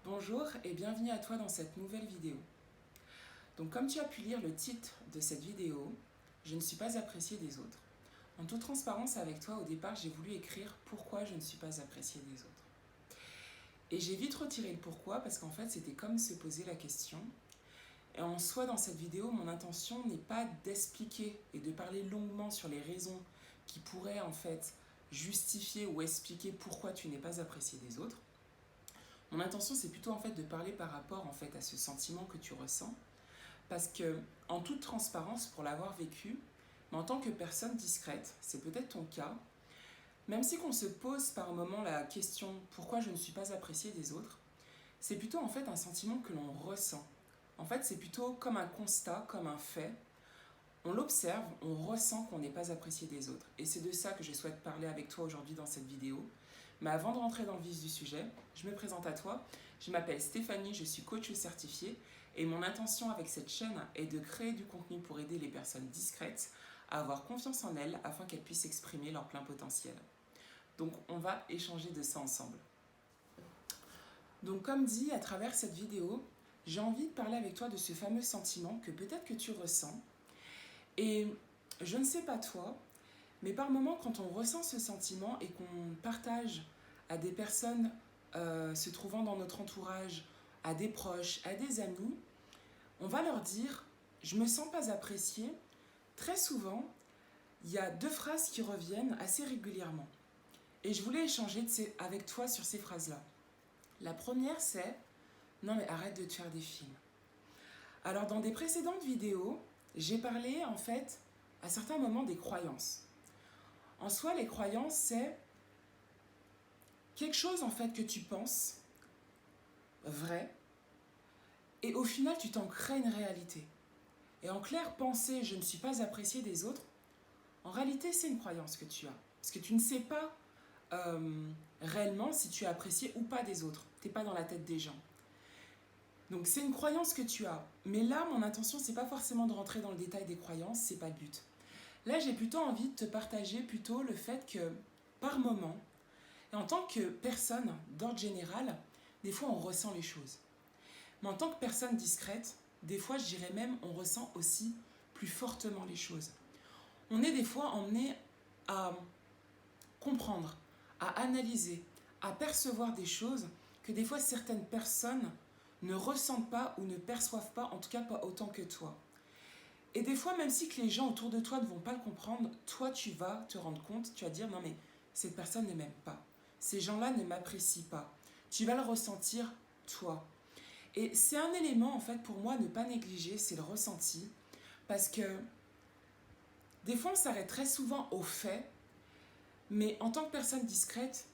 Bonjour et bienvenue à toi dans cette nouvelle vidéo. Donc comme tu as pu lire le titre de cette vidéo, je ne suis pas appréciée des autres. En toute transparence avec toi, au départ, j'ai voulu écrire pourquoi je ne suis pas appréciée des autres. Et j'ai vite retiré le pourquoi parce qu'en fait, c'était comme se poser la question. Et en soi, dans cette vidéo, mon intention n'est pas d'expliquer et de parler longuement sur les raisons qui pourraient en fait justifier ou expliquer pourquoi tu n'es pas apprécié des autres. Mon intention, c'est plutôt en fait de parler par rapport en fait à ce sentiment que tu ressens, parce que en toute transparence, pour l'avoir vécu, mais en tant que personne discrète, c'est peut-être ton cas, même si qu'on se pose par moment la question pourquoi je ne suis pas apprécié des autres, c'est plutôt en fait un sentiment que l'on ressent. En fait, c'est plutôt comme un constat, comme un fait. On l'observe, on ressent qu'on n'est pas apprécié des autres. Et c'est de ça que je souhaite parler avec toi aujourd'hui dans cette vidéo. Mais avant de rentrer dans le vif du sujet, je me présente à toi. Je m'appelle Stéphanie, je suis coach certifiée et mon intention avec cette chaîne est de créer du contenu pour aider les personnes discrètes à avoir confiance en elles afin qu'elles puissent exprimer leur plein potentiel. Donc on va échanger de ça ensemble. Donc comme dit à travers cette vidéo, j'ai envie de parler avec toi de ce fameux sentiment que peut-être que tu ressens. Et je ne sais pas toi, mais par moments, quand on ressent ce sentiment et qu'on partage à des personnes se trouvant dans notre entourage, à des proches, à des amis, on va leur dire « je me sens pas appréciée ». Très souvent, il y a deux phrases qui reviennent assez régulièrement. Et je voulais échanger avec toi sur ces phrases-là. La première, c'est « non mais arrête de te faire des films ». Alors dans des précédentes vidéos, j'ai parlé en fait à certains moments des croyances. En soi, les croyances, c'est quelque chose en fait que tu penses vrai et au final tu t'en crées une réalité. Et en clair, penser je ne suis pas apprécié des autres, en réalité c'est une croyance que tu as. Parce que tu ne sais pas réellement si tu es apprécié ou pas des autres. Tu n'es pas dans la tête des gens. Donc c'est une croyance que tu as. Mais là, mon intention, c'est pas forcément de rentrer dans le détail des croyances, c'est pas le but. Là, j'ai plutôt envie de te partager plutôt le fait que, par moment, et en tant que personne d'ordre général, des fois on ressent les choses. Mais en tant que personne discrète, des fois je dirais même on ressent aussi plus fortement les choses. On est des fois emmené à comprendre, à analyser, à percevoir des choses que des fois certaines personnes ne ressentent pas ou ne perçoivent pas, en tout cas pas autant que toi. Et des fois, même si que les gens autour de toi ne vont pas le comprendre, toi tu vas te rendre compte, tu vas dire non mais cette personne ne m'aime pas. Ces gens-là ne m'apprécient pas. Tu vas le ressentir, toi. Et c'est un élément, en fait, pour moi, à ne pas négliger, c'est le ressenti. Parce que des fois, on s'arrête très souvent aux faits, mais en tant que personne discrète,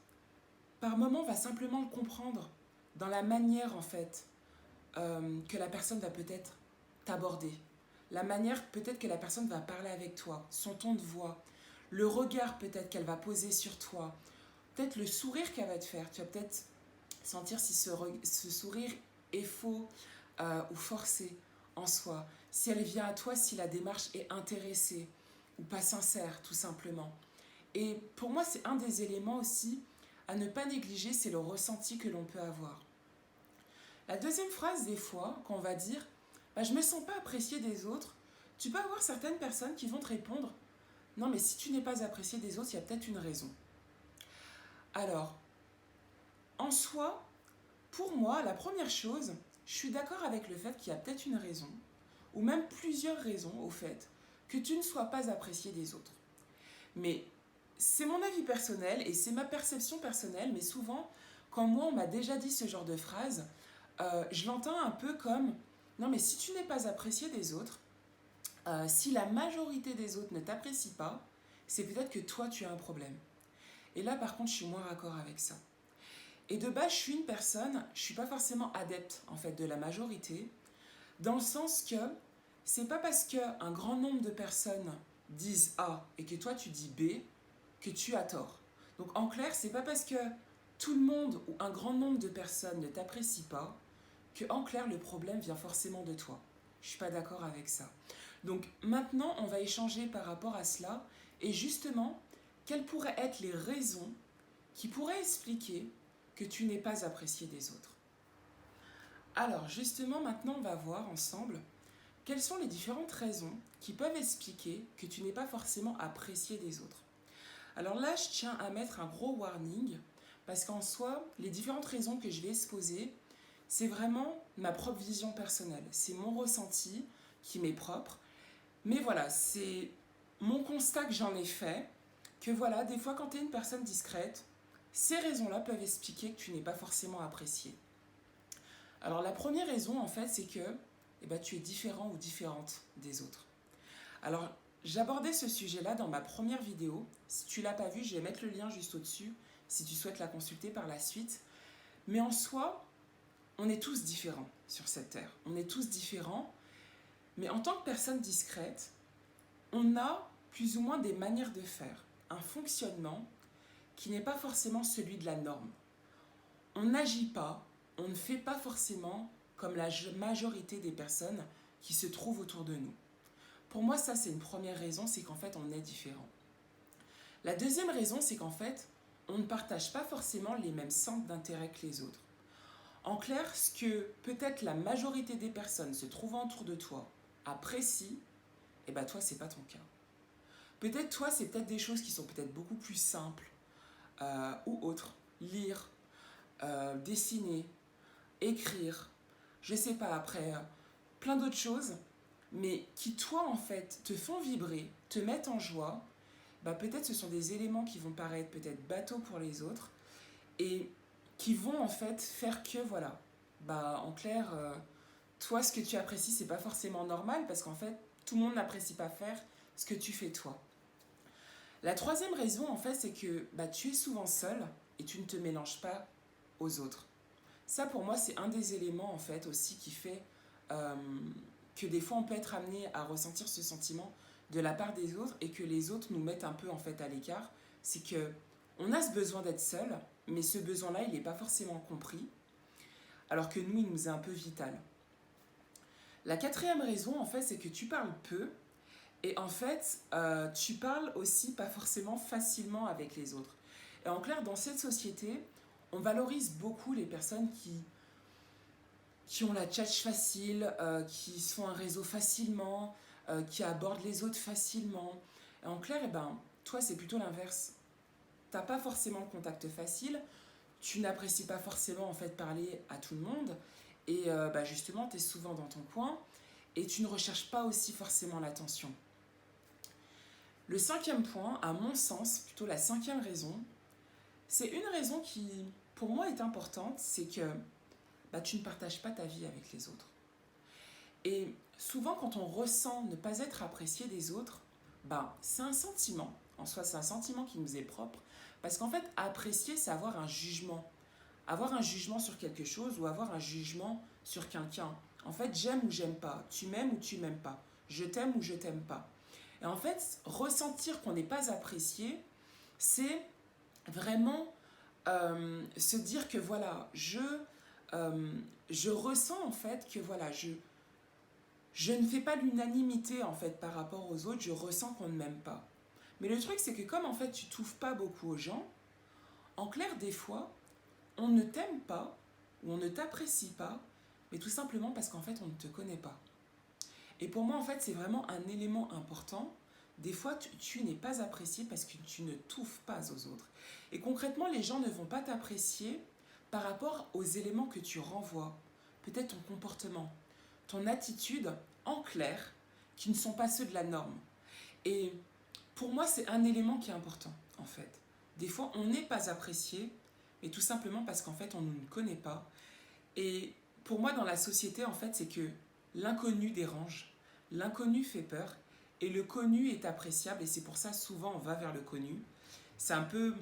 par moment, on va simplement le comprendre dans la manière, en fait, que la personne va peut-être t'aborder. La manière peut-être que la personne va parler avec toi, son ton de voix, le regard peut-être qu'elle va poser sur toi, peut-être le sourire qu'elle va te faire. Tu vas peut-être sentir si ce sourire est faux ou forcé en soi. Si elle vient à toi, si la démarche est intéressée ou pas sincère, tout simplement. Et pour moi, c'est un des éléments aussi à ne pas négliger, c'est le ressenti que l'on peut avoir. La deuxième phrase, des fois, qu'on va dire bah, « je ne me sens pas appréciée des autres », tu peux avoir certaines personnes qui vont te répondre « non, mais si tu n'es pas apprécié des autres, il y a peut-être une raison ». Alors, en soi, pour moi, la première chose, je suis d'accord avec le fait qu'il y a peut-être une raison, ou même plusieurs raisons au fait, que tu ne sois pas apprécié des autres. Mais c'est mon avis personnel et c'est ma perception personnelle, mais souvent, quand moi on m'a déjà dit ce genre de phrase, je l'entends un peu comme « non mais si tu n'es pas apprécié des autres, si la majorité des autres ne t'apprécient pas, c'est peut-être que toi tu as un problème. » Et là par contre je suis moins raccord avec ça. Et de base, je suis une personne, je ne suis pas forcément adepte en fait de la majorité, dans le sens que c'est pas parce qu'un grand nombre de personnes disent A et que toi tu dis B que tu as tort. Donc en clair, c'est pas parce que tout le monde ou un grand nombre de personnes ne t'apprécient pas que en clair le problème vient forcément de toi. Je suis pas d'accord avec ça. Donc maintenant, on va échanger par rapport à cela et justement, quelles pourraient être les raisons qui pourraient expliquer que tu n'es pas apprécié des autres. Alors justement, maintenant on va voir ensemble quelles sont les différentes raisons qui peuvent expliquer que tu n'es pas forcément apprécié des autres. Alors là, je tiens à mettre un gros warning parce qu'en soi, les différentes raisons que je vais exposer, c'est vraiment ma propre vision personnelle. C'est mon ressenti qui m'est propre. Mais voilà, c'est mon constat que j'en ai fait, que voilà, des fois quand tu es une personne discrète, ces raisons-là peuvent expliquer que tu n'es pas forcément apprécié. Alors la première raison, en fait, c'est que tu es différent ou différente des autres. Alors, j'abordais ce sujet-là dans ma première vidéo. Si tu ne l'as pas vue, je vais mettre le lien juste au-dessus si tu souhaites la consulter par la suite. Mais en soi, on est tous différents sur cette terre. On est tous différents. Mais en tant que personne discrète, on a plus ou moins des manières de faire, un fonctionnement qui n'est pas forcément celui de la norme. On n'agit pas, on ne fait pas forcément comme la majorité des personnes qui se trouvent autour de nous. Pour moi, ça, c'est une première raison, c'est qu'en fait, on est différent. La deuxième raison, c'est qu'en fait, on ne partage pas forcément les mêmes centres d'intérêt que les autres. En clair, ce que peut-être la majorité des personnes se trouvant autour de toi apprécient, toi, c'est pas ton cas. Peut-être toi, c'est peut-être des choses qui sont peut-être beaucoup plus simples ou autres. Lire, dessiner, écrire, je sais pas, après, plein d'autres choses, mais qui, toi, en fait, te font vibrer, te mettent en joie. Peut-être ce sont des éléments qui vont paraître peut-être bateaux pour les autres et qui vont, en fait, faire que, voilà, en clair, toi, ce que tu apprécies, c'est pas forcément normal parce qu'en fait, tout le monde n'apprécie pas faire ce que tu fais toi. La troisième raison, en fait, c'est que tu es souvent seul et tu ne te mélanges pas aux autres. Ça, pour moi, c'est un des éléments, en fait, aussi qui fait que des fois, on peut être amené à ressentir ce sentiment de la part des autres et que les autres nous mettent un peu, en fait, à l'écart. C'est que on a ce besoin d'être seul, mais ce besoin-là, il n'est pas forcément compris, alors que nous, il nous est un peu vital. La quatrième raison, en fait, c'est que tu parles peu et en fait, tu parles aussi pas forcément facilement avec les autres. Et en clair, dans cette société, on valorise beaucoup les personnes qui ont la tchatche facile, qui se font un réseau facilement, qui abordent les autres facilement. Et en clair, toi, c'est plutôt l'inverse. T'as pas forcément le contact facile, tu n'apprécies pas forcément en fait parler à tout le monde, et justement, tu es souvent dans ton coin, et tu ne recherches pas aussi forcément l'attention. Le cinquième point, à mon sens, plutôt la cinquième raison, c'est une raison qui, pour moi, est importante, c'est que tu ne partages pas ta vie avec les autres. Et souvent, quand on ressent ne pas être apprécié des autres, c'est un sentiment, en soi, c'est un sentiment qui nous est propre, parce qu'en fait, apprécier, c'est avoir un jugement. Avoir un jugement sur quelque chose ou avoir un jugement sur quelqu'un. En fait, j'aime ou j'aime pas, tu m'aimes ou tu m'aimes pas, je t'aime ou je t'aime pas. Et en fait, ressentir qu'on n'est pas apprécié, c'est vraiment se dire que voilà, je ressens en fait que voilà, je ne fais pas l'unanimité en fait par rapport aux autres, je ressens qu'on ne m'aime pas. Mais le truc, c'est que comme en fait tu t'ouvres pas beaucoup aux gens, en clair, des fois, on ne t'aime pas ou on ne t'apprécie pas, mais tout simplement parce qu'en fait on ne te connaît pas. Et pour moi, en fait, c'est vraiment un élément important. Des fois, tu n'es pas apprécié parce que tu ne t'ouvres pas aux autres. Et concrètement, les gens ne vont pas t'apprécier par rapport aux éléments que tu renvoies. Peut-être ton comportement, ton attitude, en clair, qui ne sont pas ceux de la norme. Et pour moi, c'est un élément qui est important, en fait. Des fois, on n'est pas apprécié, mais tout simplement parce qu'en fait, on ne nous connaît pas. Et pour moi, dans la société, en fait, c'est que l'inconnu dérange, l'inconnu fait peur, et le connu est appréciable, et c'est pour ça, souvent, on va vers le connu. C'est un peu,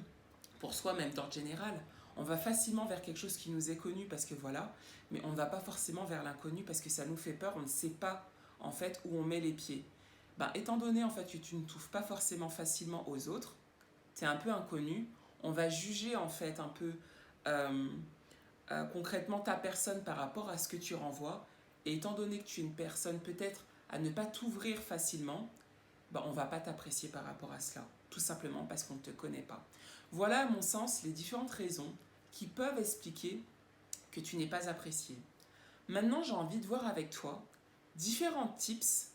pour soi, même d'ordre général, on va facilement vers quelque chose qui nous est connu, parce que voilà, mais on ne va pas forcément vers l'inconnu, parce que ça nous fait peur, on ne sait pas, en fait, où on met les pieds. Étant donné, en fait, que tu ne t'ouvres pas forcément facilement aux autres, tu es un peu inconnu, on va juger, en fait, un peu... concrètement ta personne par rapport à ce que tu renvoies. Et étant donné que tu es une personne peut-être à ne pas t'ouvrir facilement, on ne va pas t'apprécier par rapport à cela. Tout simplement parce qu'on ne te connaît pas. Voilà, à mon sens, les différentes raisons qui peuvent expliquer que tu n'es pas apprécié. Maintenant, j'ai envie de voir avec toi différents tips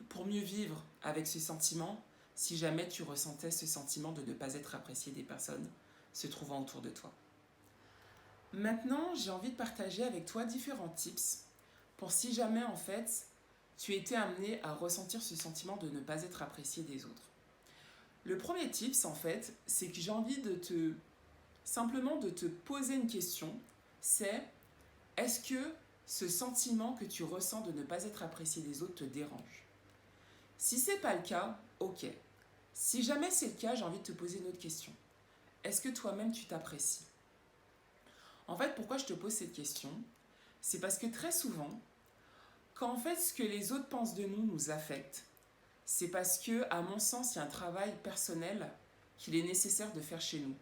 pour mieux vivre avec ce sentiment si jamais tu ressentais ce sentiment de ne pas être apprécié des personnes se trouvant autour de toi. Maintenant, j'ai envie de partager avec toi différents tips pour si jamais en fait tu étais amené à ressentir ce sentiment de ne pas être apprécié des autres. Le premier tips en fait, c'est que j'ai envie de simplement de te poser une question, c'est est-ce que ce sentiment que tu ressens de ne pas être apprécié des autres te dérange? Si c'est pas le cas, ok. Si jamais c'est le cas, j'ai envie de te poser une autre question. Est-ce que toi-même tu t'apprécies? En fait, pourquoi je te pose cette question? C'est parce que très souvent, quand en fait ce que les autres pensent de nous nous affecte, c'est parce que, à mon sens, il y a un travail personnel qu'il est nécessaire de faire chez nous.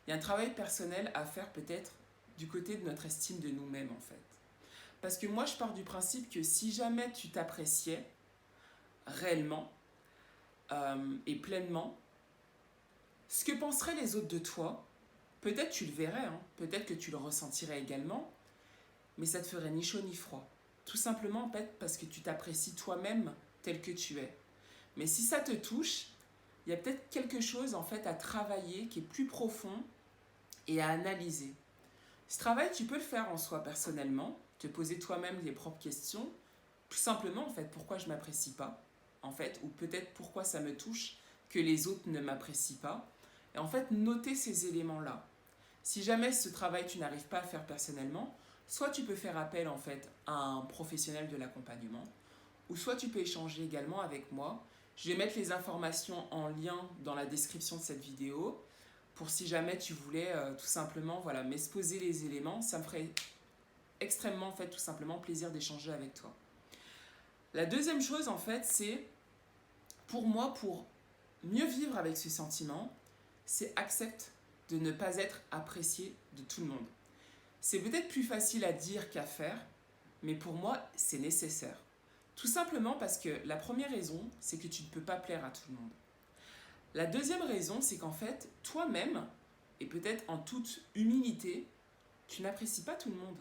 Il y a un travail personnel à faire peut-être du côté de notre estime de nous-mêmes en fait. Parce que moi je pars du principe que si jamais tu t'appréciais réellement et pleinement, ce que penseraient les autres de toi, peut-être tu le verrais, hein, peut-être que tu le ressentirais également, mais ça te ferait ni chaud ni froid. Tout simplement en fait parce que tu t'apprécies toi-même tel que tu es. Mais si ça te touche, il y a peut-être quelque chose en fait à travailler qui est plus profond et à analyser. Ce travail, tu peux le faire en soi personnellement, te poser toi-même les propres questions, tout simplement en fait pourquoi je ne m'apprécie pas, en fait, ou peut-être pourquoi ça me touche que les autres ne m'apprécient pas, et en fait noter ces éléments-là. Si jamais ce travail tu n'arrives pas à faire personnellement, soit tu peux faire appel en fait à un professionnel de l'accompagnement, ou soit tu peux échanger également avec moi. Je vais mettre les informations en lien dans la description de cette vidéo pour si jamais tu voulais tout simplement m'exposer les éléments. Ça me ferait extrêmement en fait tout simplement plaisir d'échanger avec toi. La deuxième chose en fait c'est pour moi, pour mieux vivre avec ce sentiment, c'est accepter de ne pas être apprécié de tout le monde. C'est peut-être plus facile à dire qu'à faire, mais pour moi c'est nécessaire. Tout simplement parce que la première raison, c'est que tu ne peux pas plaire à tout le monde. La deuxième raison, c'est qu'en fait, toi-même, et peut-être en toute humilité, tu n'apprécies pas tout le monde.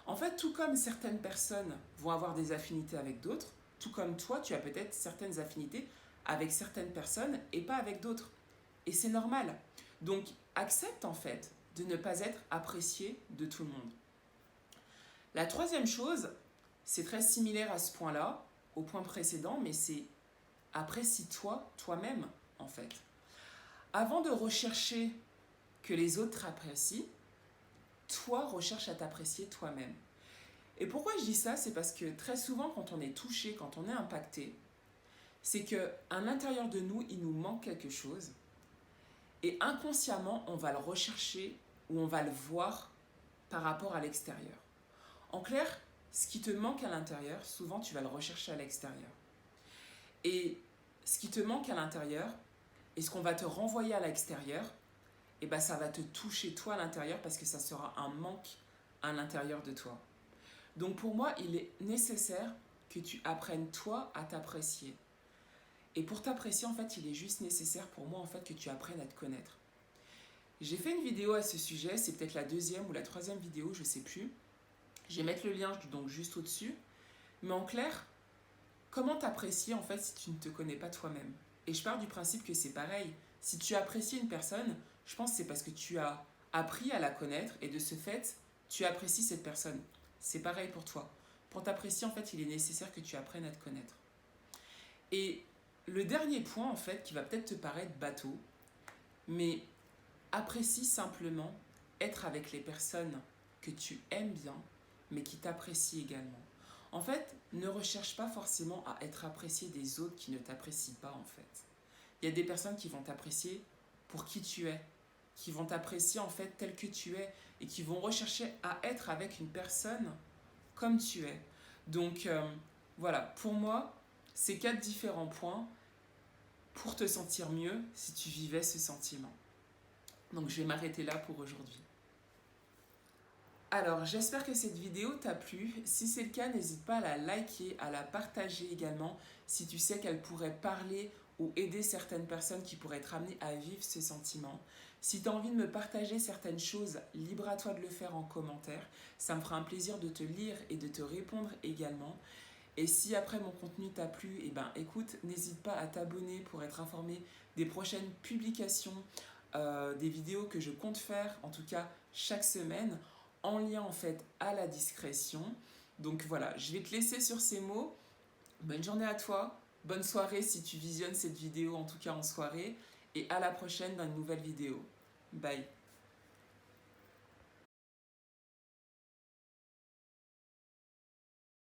En fait, tout comme certaines personnes vont avoir des affinités avec d'autres, tout comme toi, tu as peut-être certaines affinités avec certaines personnes et pas avec d'autres. Et c'est normal. Donc, accepte en fait de ne pas être apprécié de tout le monde. La troisième chose, c'est très similaire à ce point-là, au point précédent, mais c'est apprécie-toi toi-même, en fait. Avant de rechercher que les autres t'apprécient, toi, recherche à t'apprécier toi-même. Et pourquoi je dis ça? C'est parce que très souvent, quand on est touché, quand on est impacté, c'est qu'à l'intérieur de nous, il nous manque quelque chose. Et inconsciemment, on va le rechercher ou on va le voir par rapport à l'extérieur. En clair, ce qui te manque à l'intérieur, souvent tu vas le rechercher à l'extérieur. Et ce qui te manque à l'intérieur et ce qu'on va te renvoyer à l'extérieur, et ben ça va te toucher toi à l'intérieur parce que ça sera un manque à l'intérieur de toi. Donc pour moi, il est nécessaire que tu apprennes toi à t'apprécier. Et pour t'apprécier, en fait, il est juste nécessaire pour moi en fait que tu apprennes à te connaître. J'ai fait une vidéo à ce sujet, c'est peut-être la deuxième ou la troisième vidéo, je ne sais plus. Je vais mettre le lien donc juste au-dessus. Mais en clair, comment t'apprécier en fait si tu ne te connais pas toi-même? Et je pars du principe que c'est pareil. Si tu apprécies une personne, je pense que c'est parce que tu as appris à la connaître et de ce fait, tu apprécies cette personne. C'est pareil pour toi. Pour t'apprécier, en fait, il est nécessaire que tu apprennes à te connaître. Et le dernier point, en fait, qui va peut-être te paraître bateau, mais apprécie simplement être avec les personnes que tu aimes bien, mais qui t'apprécient également. En fait, ne recherche pas forcément à être apprécié des autres qui ne t'apprécient pas, en fait. Il y a des personnes qui vont t'apprécier pour qui tu es, qui vont t'apprécier en fait tel que tu es et qui vont rechercher à être avec une personne comme tu es. Donc voilà, pour moi, ces 4 différents points pour te sentir mieux si tu vivais ce sentiment. Donc je vais m'arrêter là pour aujourd'hui. Alors, j'espère que cette vidéo t'a plu. Si c'est le cas, n'hésite pas à la liker, à la partager également si tu sais qu'elle pourrait parler ou aider certaines personnes qui pourraient être amenées à vivre ce sentiment. Si tu as envie de me partager certaines choses, libre à toi de le faire en commentaire. Ça me fera un plaisir de te lire et de te répondre également. Et si après mon contenu t'a plu, eh ben écoute, n'hésite pas à t'abonner pour être informé des prochaines publications, des vidéos que je compte faire, en tout cas chaque semaine, en lien en fait à la discrétion. Donc voilà, je vais te laisser sur ces mots. Bonne journée à toi, bonne soirée si tu visionnes cette vidéo, en tout cas en soirée, et à la prochaine dans une nouvelle vidéo. Bye.